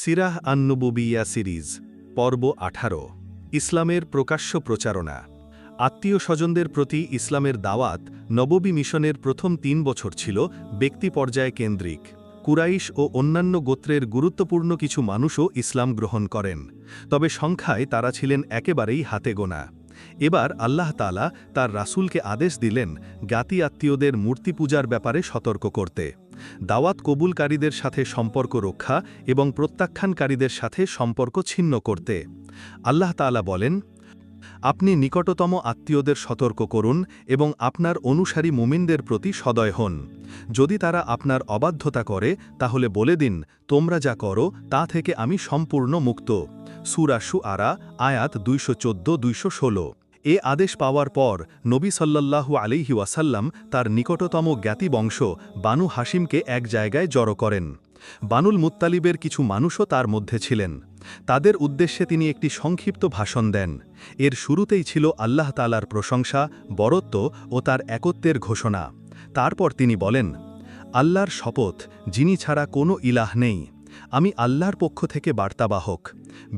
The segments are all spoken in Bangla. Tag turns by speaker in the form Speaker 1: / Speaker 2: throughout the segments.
Speaker 1: সিরাহ আন-নুবুবিয়্যা সিরিজ পর্ব 18 ইসলামের প্রকাশ্য প্রচারণা। আত্মীয় স্বজনদের প্রতি ইসলামের দাওয়াত নববী মিশনের প্রথম ৩ বছর ছিল ব্যক্তি পর্যায়ে কেন্দ্রিক। কুরাইশ ও অন্যান্য গোত্রের গুরুত্বপূর্ণ কিছু মানুষও ইসলাম গ্রহণ করেন, তবে সংখ্যায় তারা ছিলেন একেবারেই হাতে গোনা। এবার আল্লাহ তাআলা তার রাসূলকে আদেশ দিলেন জ্ঞাতি আত্মীয়দের মূর্তি পূজার ব্যাপারে সতর্ক করতে, দাওয়াত কবুলকারীদের সাথে সম্পর্ক রক্ষা এবং প্রত্যাখ্যানকারীদের সাথে সম্পর্ক ছিন্ন করতে। আল্লাহ তাআলা বলেন, আপনি নিকটতম আত্মীয়দের সতর্ক করুন এবং আপনার অনুসারী মুমিনদের প্রতি সদয় হন। যদি তারা আপনার অবাধ্যতা করে তাহলে বলে দিন, তোমরা যা করো তা থেকে আমি সম্পূর্ণ মুক্ত। সূরা শুআরা আয়াত 214-216। এ আদেশ পাওয়ার পর নবী সাল্লাল্লাহু আলাইহি ওয়াসাল্লাম তার নিকটতম জ্ঞাতি বংশ বানু হাশিমকে এক জায়গায় জড়ো করেন। বানুল মুত্তালিবের কিছু মানুষও তার মধ্যে ছিলেন। তাদের উদ্দেশ্যে তিনি একটি সংক্ষিপ্ত ভাষণ দেন। এর শুরুতেই ছিল আল্লাহ তাআলার প্রশংসা, বরত্ব ও তার একত্বের ঘোষণা। তারপর তিনি বলেন, আল্লাহর শপথ, যিনি ছাড়া কোনো ইলাহ নেই, আমি আল্লাহর পক্ষ থেকে বার্তাবাহক,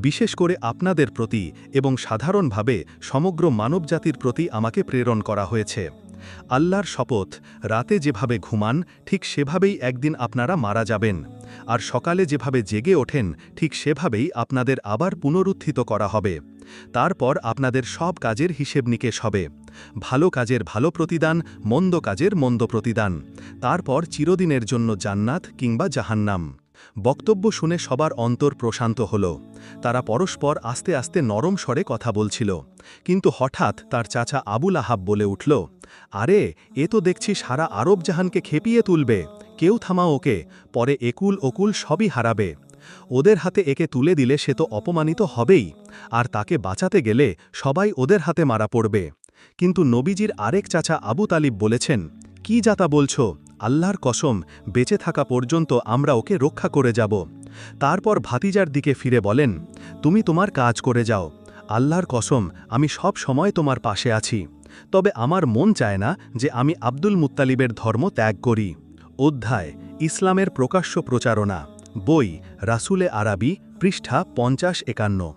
Speaker 1: বিশেষ করে আপনাদের প্রতি এবং সাধারণভাবে সমগ্র মানবজাতির প্রতি আমাকে প্রেরণ করা হয়েছে। আল্লাহর শপথ, রাতে যেভাবে ঘুমান ঠিক সেভাবেই একদিন আপনারা মারা যাবেন, আর সকালে যেভাবে জেগে ওঠেন ঠিক সেভাবেই আপনাদের আবার পুনরুত্থিত করা হবে। তারপর আপনাদের সব কাজের হিসেব নিকেশ হবে, ভালো কাজের ভালো প্রতিদান, মন্দ কাজের মন্দ প্রতিদান, তারপর চিরদিনের জন্য জান্নাত কিংবা জাহান্নাম। বক্তব্য শুনে সবার অন্তর প্রশান্ত হল। তারা পরস্পর আস্তে আস্তে নরম স্বরে কথা বলছিল, কিন্তু হঠাৎ তার চাচা আবুল আহাব বলে উঠল, আরে এ তো দেখছি সারা আরব জাহানকে খেপিয়ে তুলবে, কেউ থামাও ওকে, পরে একুল ওকুল সবই হারাবে। ওদের হাতে একে তুলে দিলে সে তো অপমানিত হবেই, আর তাকে বাঁচাতে গেলে সবাই ওদের হাতে মারা পড়বে। কিন্তু নবীজির আরেক চাচা আবু তালিব বলেছেন, কি যাতা বলছো, আল্লাহর কসম, বেঁচে থাকা পর্যন্ত আমরা ওকে রক্ষা করে যাব। তারপর ভাতিজার দিকে ফিরে বলেন, তুমি তোমার কাজ করে যাও, আল্লাহর কসম আমি সব সময় তোমার পাশে আছি, তবে আমার মন চায় না যে আমি আব্দুল মুত্তালিবের ধর্ম ত্যাগ করি। অধ্যায় ইসলামের প্রকাশ্য প্রচারণা, বই রাসূলে আরবি, পৃষ্ঠা 50-51।